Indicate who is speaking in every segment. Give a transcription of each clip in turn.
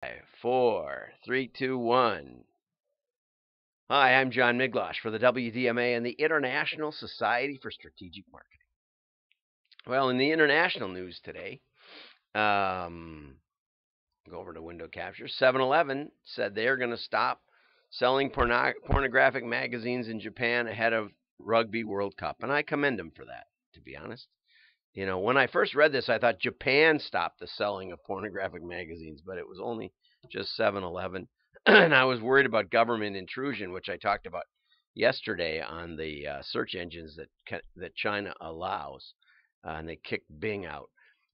Speaker 1: 5, 4, 3, 2, 1. Hi, I'm John Miglosh for the WDMA and the International Society for Strategic Marketing. Well, in the international news today, go over to window capture. 7-Eleven said they're going to stop selling pornographic magazines in Japan ahead of Rugby World Cup, and I commend them for that, to be honest. You know, when I first read this, I thought Japan stopped the selling of pornographic magazines, but it was only just 7-Eleven. And I was worried about government intrusion, which I talked about yesterday on the search engines that China allows, and they kicked Bing out.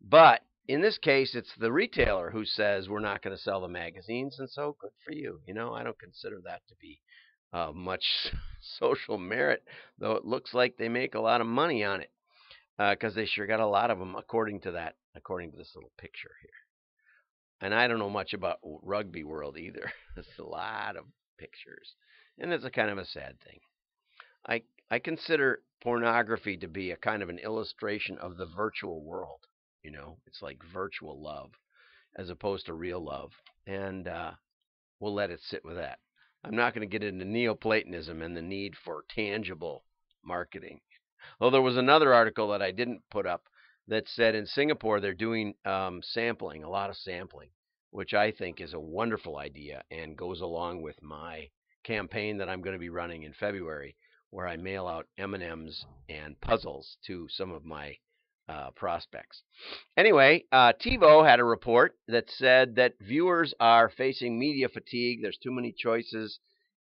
Speaker 1: But in this case, it's the retailer who says we're not going to sell the magazines, and so good for you. You know, I don't consider that to be much social merit, though it looks like they make a lot of money on it. Because they sure got a lot of them, according to this little picture here. And I don't know much about Rugby World either. It's a lot of pictures, and it's a kind of a sad thing. I consider pornography to be a kind of an illustration of the virtual world. You know, it's like virtual love as opposed to real love, and we'll let it sit with that. I'm not going to get into Neoplatonism and the need for tangible marketing. Well, there was another article that I didn't put up that said in Singapore they're doing sampling, a lot of sampling, which I think is a wonderful idea and goes along with my campaign that I'm going to be running in February, where I mail out M&Ms and puzzles to some of my prospects. Anyway, TiVo had a report that said that viewers are facing media fatigue. There's too many choices,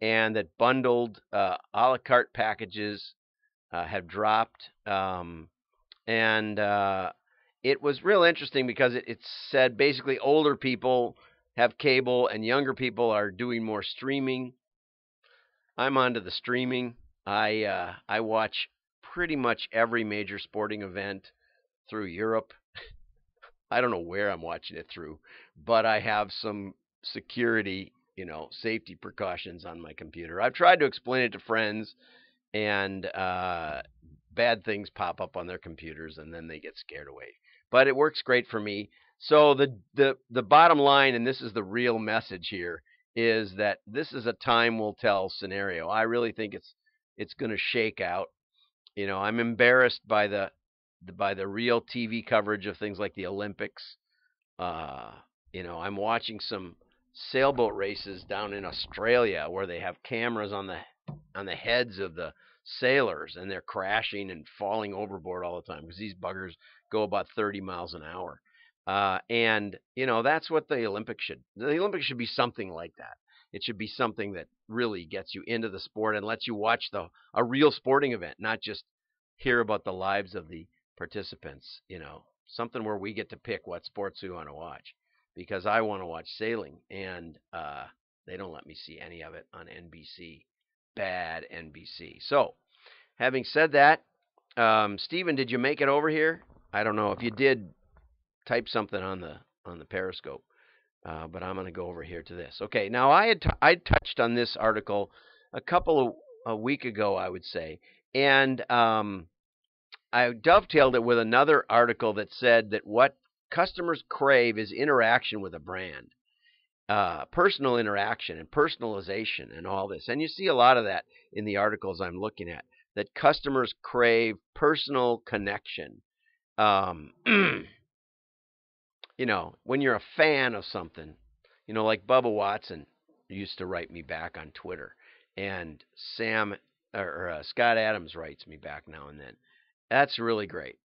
Speaker 1: and that bundled a la carte packages have dropped, and it was real interesting because it said basically older people have cable and younger people are doing more streaming. I'm onto the streaming. I watch pretty much every major sporting event through Europe. I don't know where I'm watching it through, but I have some security, safety precautions on my computer. I've tried to explain it to friends, and bad things pop up on their computers, and then they get scared away. But it works great for me. So the bottom line, and this is the real message here, is that this is a time will tell scenario. I really think it's going to shake out. I'm embarrassed by the real TV coverage of things like the Olympics. I'm watching some sailboat races down in Australia where they have cameras on the heads of the sailors, and they're crashing and falling overboard all the time because these buggers go about 30 miles an hour. And that's what the Olympics should. The Olympics should be something like that. It should be something that really gets you into the sport and lets you watch a real sporting event, not just hear about the lives of the participants. Something where we get to pick what sports we want to watch, because I want to watch sailing, and they don't let me see any of it on NBC. Bad NBC. So, having said that, Stephen, did you make it over here? I don't know. If you did, type something on the Periscope. But I'm going to go over here to this. Okay, now I touched on this article a week ago, I would say, and I dovetailed it with another article that said that what customers crave is interaction with a brand. Personal interaction and personalization and all this. And you see a lot of that in the articles I'm looking at, that customers crave personal connection. When you're a fan of something, like Bubba Watson used to write me back on Twitter, and Scott Adams writes me back now and then. That's really great.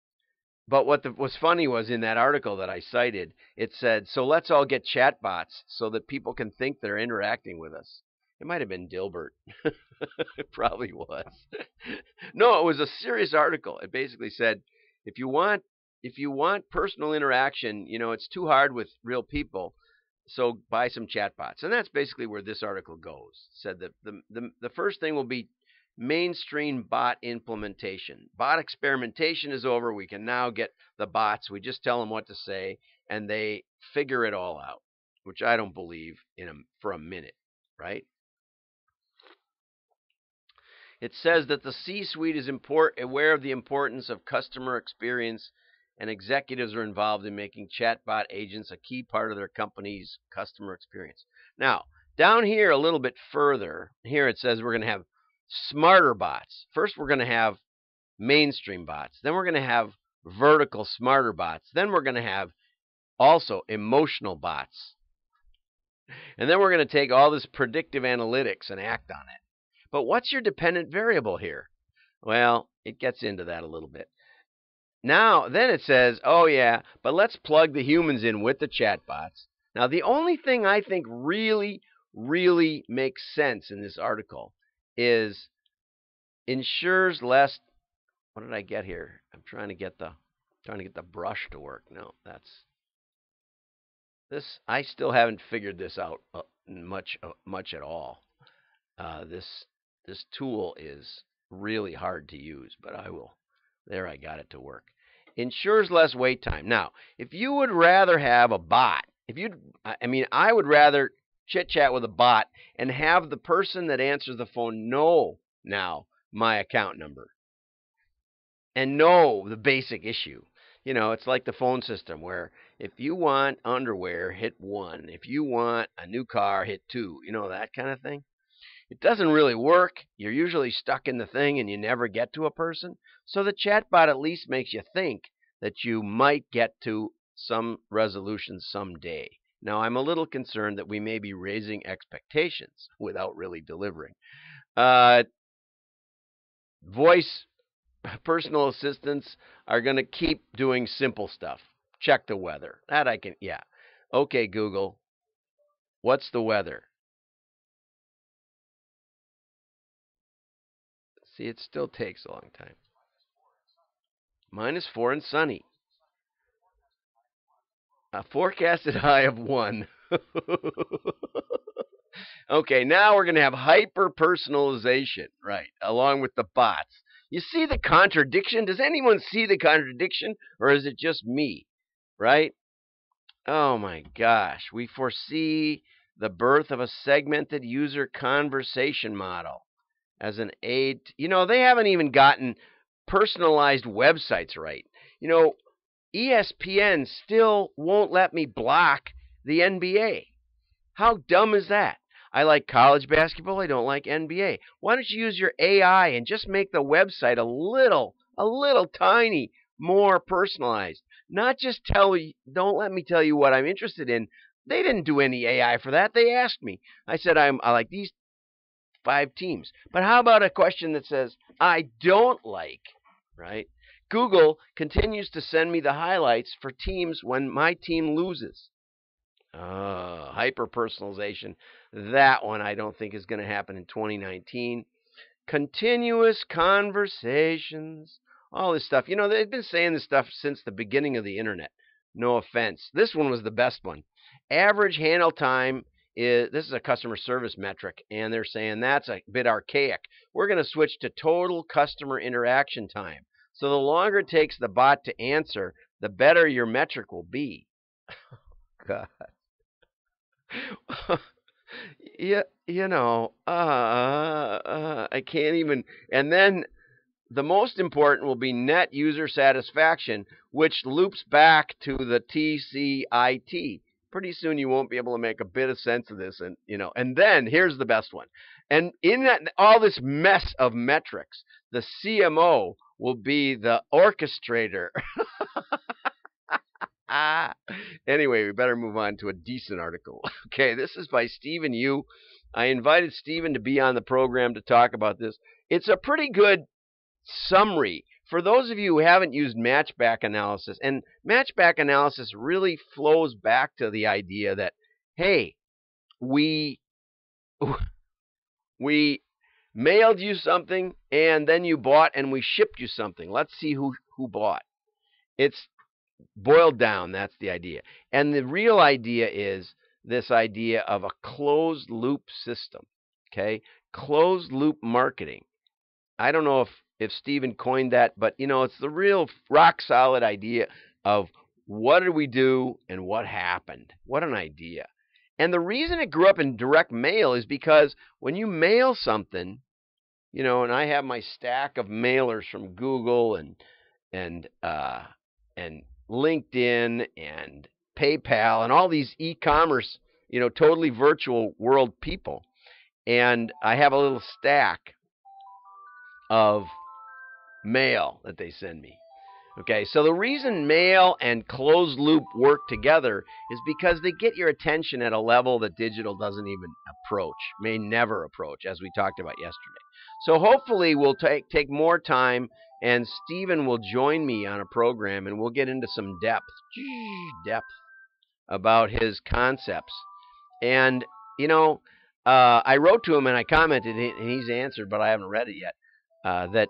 Speaker 1: But what was funny was in that article that I cited, it said, so let's all get chatbots so that people can think they're interacting with us. It might have been Dilbert. It probably was. No, it was a serious article. It basically said, if you want personal interaction, it's too hard with real people, so buy some chatbots. And that's basically where this article goes. It said that the first thing will be mainstream bot implementation. Bot experimentation is over. We can now get the bots. We just tell them what to say, and they figure it all out, which I don't believe for a minute, right? It says that the C-suite is aware of the importance of customer experience and executives are involved in making chatbot agents a key part of their company's customer experience. Now, down here a little bit further, here it says we're going to have smarter bots. First, we're going to have mainstream bots. Then we're going to have vertical smarter bots. Then we're going to have also emotional bots. And then we're going to take all this predictive analytics and act on it. But what's your dependent variable here? Well, it gets into that a little bit. Now, then it says, oh yeah, but let's plug the humans in with the chatbots. Now, the only thing I think really makes sense in this article is ensures less. What did I get here? I'm trying to get the brush to work. No, that's this. I still haven't figured this out much at all. This tool is really hard to use, but I will. There, I got it to work. Ensures less wait time. Now, if you would rather have a bot, I would rather chit-chat with a bot and have the person that answers the phone know now my account number and know the basic issue. It's like the phone system where if you want underwear, hit 1. If you want a new car, hit 2. That kind of thing. It doesn't really work. You're usually stuck in the thing and you never get to a person. So the chatbot at least makes you think that you might get to some resolution someday. Now, I'm a little concerned that we may be raising expectations without really delivering. Voice personal assistants are going to keep doing simple stuff. Check the weather. That I can, yeah. Okay, Google, what's the weather? See, it still takes a long time. -4 and sunny. A forecasted high of 1. Okay, now we're going to have hyper-personalization, right, along with the bots. You see the contradiction? Does anyone see the contradiction, or is it just me, right? Oh, my gosh. We foresee the birth of a segmented user conversation model as an aid. They haven't even gotten personalized websites right. ESPN still won't let me block the NBA. How dumb is that? I like college basketball. I don't like NBA. Why don't you use your AI and just make the website a little tiny more personalized? Not just don't let me tell you what I'm interested in. They didn't do any AI for that. They asked me. I said, I like these 5 teams. But how about a question that says, I don't like, right? Google continues to send me the highlights for teams when my team loses. Hyper-personalization. That one I don't think is going to happen in 2019. Continuous conversations. All this stuff. They've been saying this stuff since the beginning of the internet. No offense. This one was the best one. Average handle time this is a customer service metric, and they're saying that's a bit archaic. We're going to switch to total customer interaction time. So the longer it takes the bot to answer, the better your metric will be. God. Yeah, I can't even. And then the most important will be net user satisfaction, which loops back to the TCIT. Pretty soon you won't be able to make a bit of sense of this, and then here's the best one. And in that all this mess of metrics, the CMO will be the orchestrator. Anyway, we better move on to a decent article. Okay, this is by Stephen Yu. I invited Stephen to be on the program to talk about this. It's a pretty good summary for those of you who haven't used matchback analysis. And matchback analysis really flows back to the idea that, hey, we mailed you something and then you bought and we shipped you something. Let's see who bought. It's boiled down, that's the idea. And the real idea is this idea of a closed loop system. Okay? Closed loop marketing. I don't know if Stephen coined that, but it's the real rock solid idea of what did we do and what happened. What an idea. And the reason it grew up in direct mail is because when you mail something, and I have my stack of mailers from Google and and LinkedIn and PayPal and all these e-commerce, totally virtual world people. And I have a little stack of mail that they send me. Okay, so the reason mail and closed loop work together is because they get your attention at a level that digital doesn't even approach, may never approach, as we talked about yesterday. So hopefully we'll take more time, and Stephen will join me on a program, and we'll get into some depth about his concepts. And, I wrote to him and I commented, and he's answered, but I haven't read it yet, that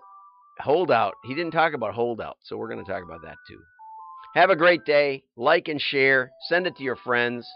Speaker 1: holdout, he didn't talk about holdout, so we're going to talk about that too. Have a great day. Like and share. Send it to your friends.